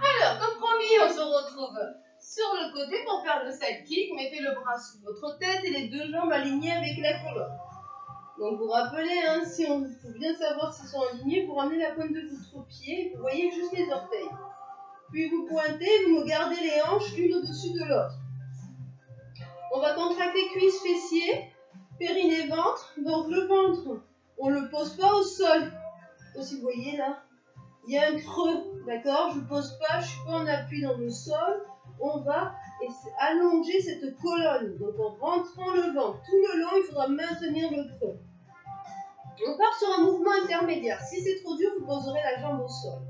Alors, comme promis, on se retrouve sur le côté pour faire le side kick. Mettez le bras sous votre tête et les deux jambes alignées avec la colonne. Donc vous rappelez, hein, si on faut bien savoir s'ils sont alignés, vous ramenez la pointe de votre pied, vous voyez juste les orteils. Puis vous pointez, vous me gardez les hanches l'une au-dessus de l'autre. On va contracter cuisses, fessiers, périnée, ventre. Donc le ventre, on ne le pose pas au sol. Aussi, vous voyez là, il y a un creux, d'accord? Je ne pose pas, je ne suis pas en appui dans le sol. On va allonger cette colonne. Donc en rentrant le ventre, tout le long, il faudra maintenir le creux. On part sur un mouvement intermédiaire. Si c'est trop dur, vous poserez la jambe au sol.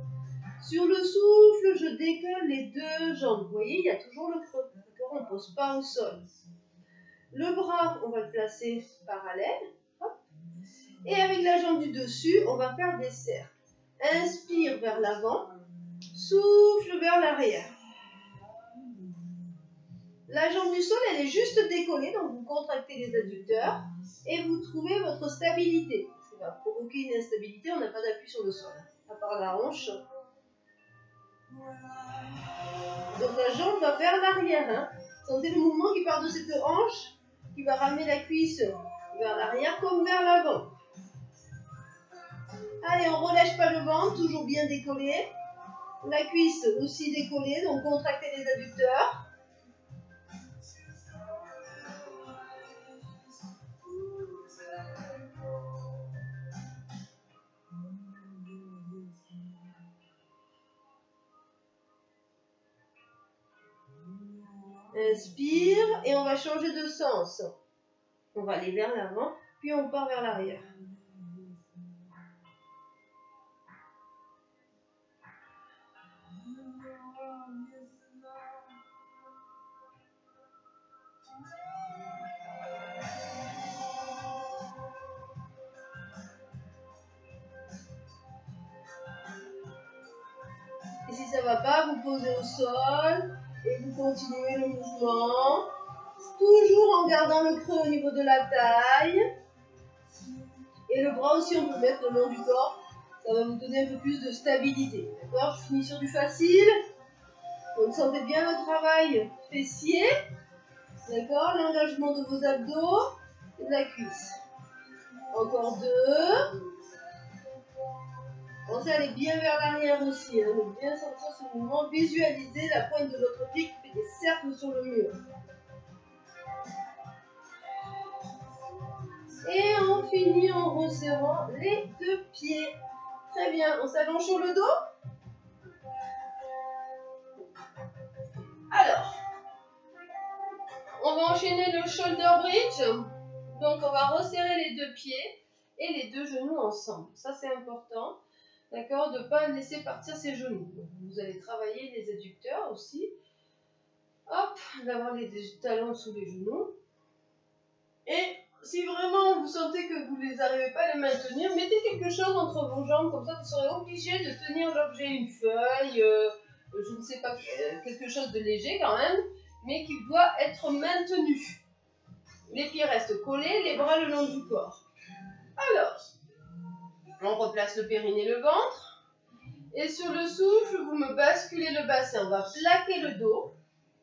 Sur le souffle, je décolle les deux jambes. Vous voyez, il y a toujours le creux. On ne pose pas au sol. Le bras, on va le placer parallèle. Hop. Et avec la jambe du dessus, on va faire des cercles. Inspire vers l'avant. Souffle vers l'arrière. La jambe du sol, elle est juste décollée. Donc, vous contractez les adducteurs. Et vous trouvez votre stabilité. Ça va provoquer une instabilité. On n'a pas d'appui sur le sol. À part la hanche. Donc, la jambe va vers l'arrière. Hein. Sentez le mouvement qui part de cette hanche, qui va ramener la cuisse vers l'arrière comme vers l'avant. Allez, on ne relâche pas le ventre, toujours bien décollé. La cuisse aussi décollée, donc contractez les adducteurs. Inspire et on va changer de sens. On va aller vers l'avant, puis on part vers l'arrière. Et si ça ne va pas, vous posez au sol et vous continuez le mouvement. Toujours en gardant le creux au niveau de la taille. Et le bras aussi, on peut le mettre le long du corps. Ça va vous donner un peu plus de stabilité. D'accord? Je finis sur du facile. Donc, sentez bien le travail fessier. D'accord? L'engagement de vos abdos et de la cuisse. Encore deux. Pensez à aller bien vers l'arrière aussi. Hein, de bien sentir ce mouvement. Visualisez la pointe de votre pied qui fait des cercles sur le mur. Et on finit en resserrant les deux pieds. Très bien. On s'allonge sur le dos. Alors, on va enchaîner le shoulder bridge. Donc, on va resserrer les deux pieds et les deux genoux ensemble. Ça, c'est important. D'accord? De ne pas laisser partir ses genoux. Donc, vous allez travailler les adducteurs aussi. Hop, d'avoir les talons sous les genoux. Et si vraiment vous sentez que vous ne arrivez pas à les maintenir, mettez quelque chose entre vos jambes. Comme ça, vous serez obligé de tenir l'objet, une feuille, je ne sais pas, quelque chose de léger quand même, mais qui doit être maintenu. Les pieds restent collés, les bras le long du corps. Alors, on replace le périnée et le ventre. Et sur le souffle, vous me basculez le bassin. On va plaquer le dos,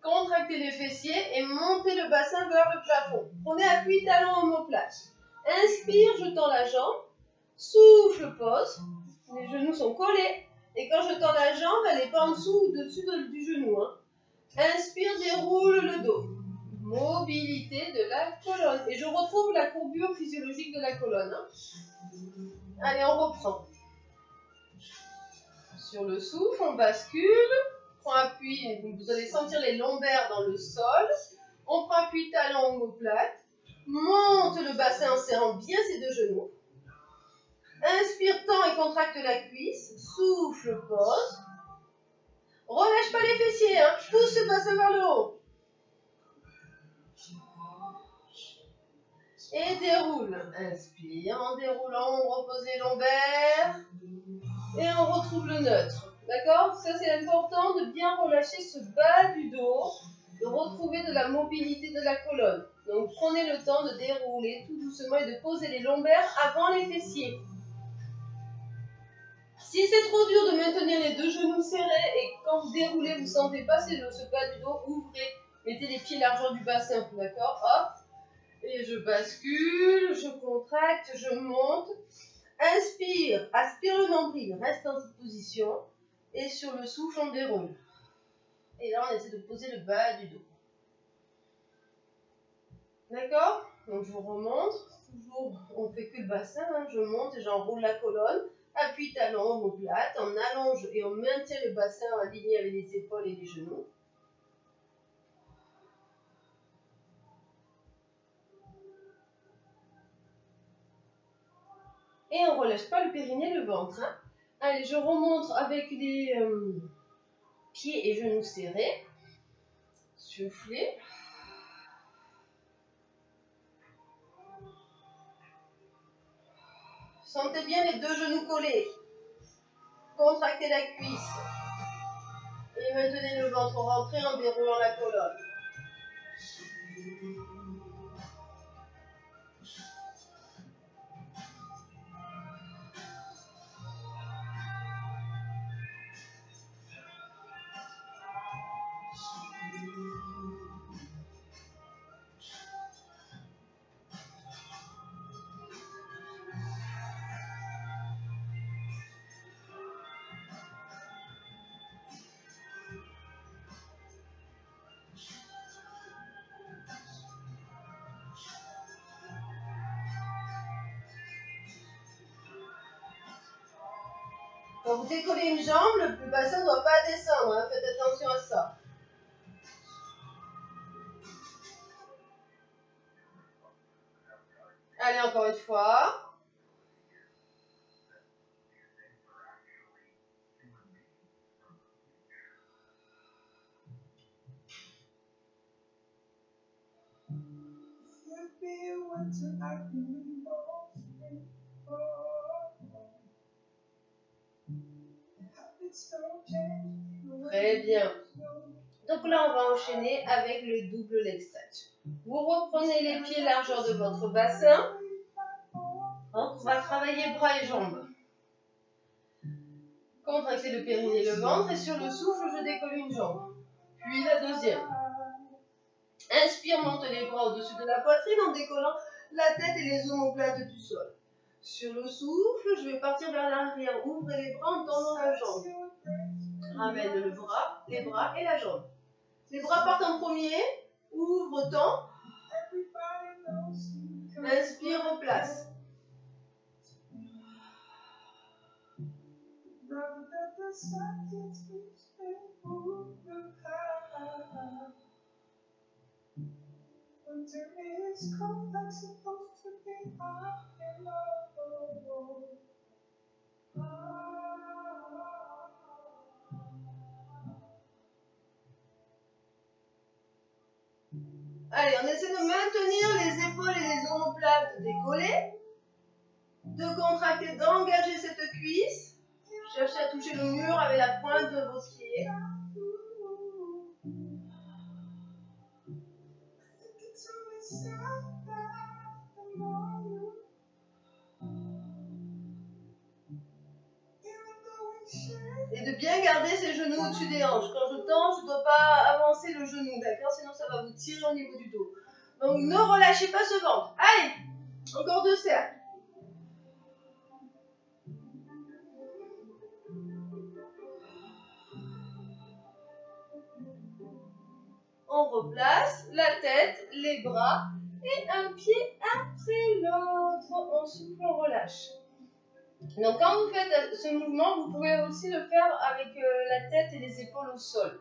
contracter les fessiers et monter le bassin vers le plafond. Prenez appui, talon omoplate. Inspire, je tends la jambe. Souffle, pose. Les genoux sont collés. Et quand je tends la jambe, elle n'est pas en dessous ou au-dessus du genou. Hein. Inspire, déroule le dos. Mobilité de la colonne. Et je retrouve la courbure physiologique de la colonne. Hein. Allez, on reprend. Sur le souffle, on bascule. Prend appui, vous allez sentir les lombaires dans le sol. On prend appui, talon omoplate. Monte le bassin en serrant bien ses deux genoux. Inspire, tend et contracte la cuisse. Souffle, pose. Relâche pas les fessiers, hein. Pousse le bassin vers le haut. Et déroule. Inspire, en déroulant, on repose les lombaires. Et on retrouve le neutre. D'accord? Ça, c'est important de bien relâcher ce bas du dos, de retrouver de la mobilité de la colonne. Donc, prenez le temps de dérouler tout doucement et de poser les lombaires avant les fessiers. Si c'est trop dur de maintenir les deux genoux serrés et quand vous déroulez, vous ne sentez pas ce bas du dos, ouvrez. Mettez les pieds largeur du bassin, d'accord? Hop. Et je bascule, je contracte, je monte. Inspire, aspire le nombril, reste dans cette position. Et sur le souffle, on déroule. Et là, on essaie de poser le bas du dos. D'accord? Donc, je vous remonte. Toujours, on ne fait que le bassin. Hein. Je monte et j'enroule la colonne. Appui talon, omoplate. On allonge et on maintient le bassin aligné avec les épaules et les genoux. Et on ne relâche pas le périnée, le ventre. Hein. Allez, je remonte avec les pieds et genoux serrés. Soufflez. Sentez bien les deux genoux collés. Contractez la cuisse. Et maintenez le ventre rentré en déroulant la colonne. Quand vous décollez une jambe, le bassin ne doit pas descendre. Hein. Faites attention à ça. Allez, encore une fois. Très bien. Donc là, on va enchaîner avec le double leg stretch. Vous reprenez les pieds largeur de votre bassin. On va travailler bras et jambes. Contractez le périnée et le ventre. Et sur le souffle, je décolle une jambe. Puis la deuxième. Inspire, monte les bras au-dessus de la poitrine en décollant la tête et les omoplates du sol. Sur le souffle, je vais partir vers l'arrière. Ouvrez les bras en tendant la jambe. Ramène le bras, les bras et la jambe. Les bras partent en premier. Ouvre, tend. Inspire, replace. Allez, on essaie de maintenir les épaules et les omoplates décollées. De contracter, d'engager cette cuisse. Cherchez à toucher le mur avec la pointe de vos pieds. Et de bien garder ses genoux au-dessus des hanches. Quand je tends, je ne dois pas avancer le genou, d'accord? Sinon, ça va vous tirer au niveau du dos. Donc, ne relâchez pas ce ventre. Allez, encore 2 cercles. On replace la tête, les bras et un pied après l'autre. On souffle, on relâche. Donc quand vous faites ce mouvement, vous pouvez aussi le faire avec la tête et les épaules au sol.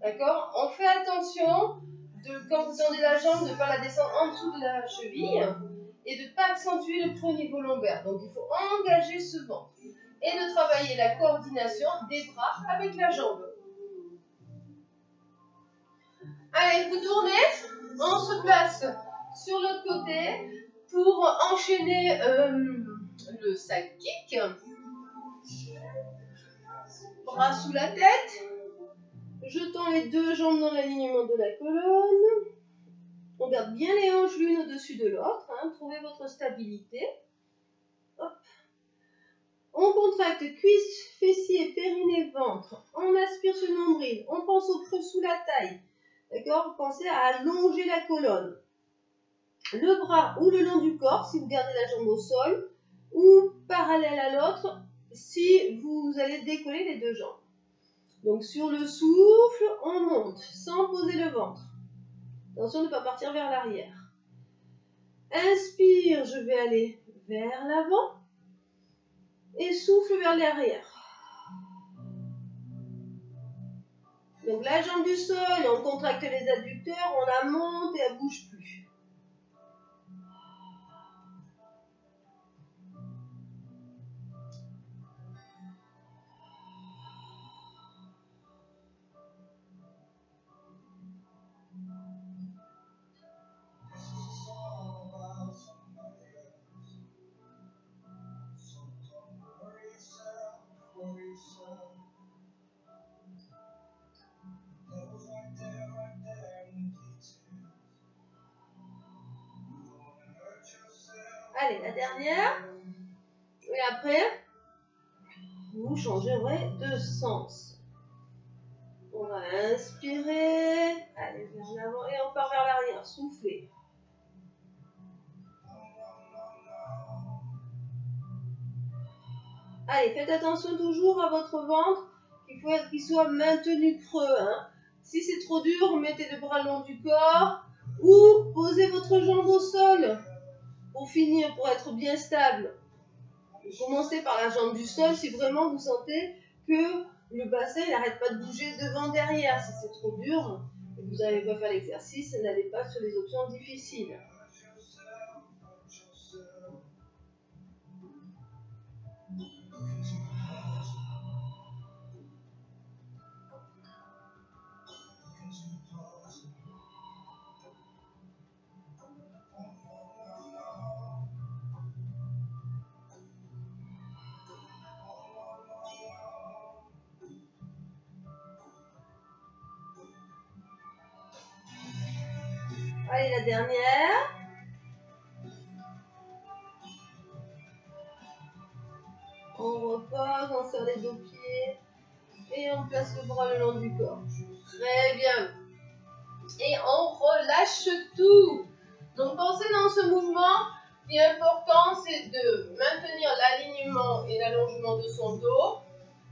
D'accord? On fait attention, quand vous tendez la jambe, de ne pas la descendre en dessous de la cheville et de ne pas accentuer le creux au niveau lombaire. Donc il faut engager ce ventre et de travailler la coordination des bras avec la jambe. Allez, vous tournez, on se place sur l'autre côté pour enchaîner le side kick. Bras sous la tête. Je tends les deux jambes dans l'alignement de la colonne. On garde bien les hanches l'une au-dessus de l'autre. Hein. Trouvez votre stabilité. Hop. On contracte cuisses, fessiers, périnée, ventre. On aspire ce nombril. On pense au creux sous la taille. D'accord? Pensez à allonger la colonne. Le bras ou le long du corps si vous gardez la jambe au sol ou parallèle à l'autre si vous allez décoller les deux jambes. Donc sur le souffle, on monte sans poser le ventre. Attention de ne pas partir vers l'arrière. Inspire, je vais aller vers l'avant et souffle vers l'arrière. Donc la jambe du sol, on contracte les adducteurs, on la monte et elle ne bouge plus. Allez, la dernière. Et après, vous changerez de sens. On va inspirer, aller vers l'avant et on part vers l'arrière. Soufflez. Allez, faites attention toujours à votre ventre, qu'il soit maintenu creux. Hein. Si c'est trop dur, mettez le bras le long du corps ou posez votre jambe au sol. Pour finir, pour être bien stable, commencez par la jambe du sol si vraiment vous sentez que le bassin n'arrête pas de bouger devant, derrière. Si c'est trop dur et que vous n'avez pas fait l'exercice, n'allez pas sur les options difficiles. Allez, la dernière. On repose, on serre les deux pieds et on place le bras le long du corps. Très bien. Et on relâche tout. Donc pensez dans ce mouvement, ce qui est important, c'est de maintenir l'alignement et l'allongement de son dos.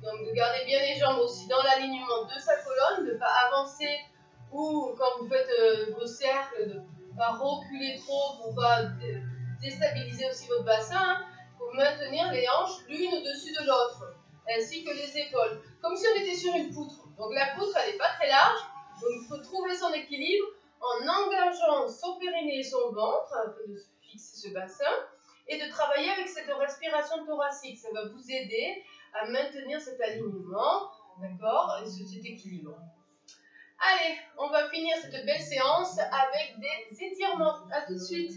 Donc de garder bien les jambes aussi dans l'alignement de sa colonne, de ne pas avancer ou quand vous faites vos cercles, de ne pas reculer trop pour ne pas déstabiliser aussi votre bassin. Il faut maintenir les hanches l'une au-dessus de l'autre, ainsi que les épaules, comme si on était sur une poutre. Donc la poutre, elle n'est pas très large, donc il faut trouver son équilibre en engageant son périnée et son ventre, afin de fixer ce bassin, et de travailler avec cette respiration thoracique. Ça va vous aider à maintenir cet alignement, d'accord, et cet équilibre. Allez, on va finir cette belle séance avec des étirements. À tout de suite.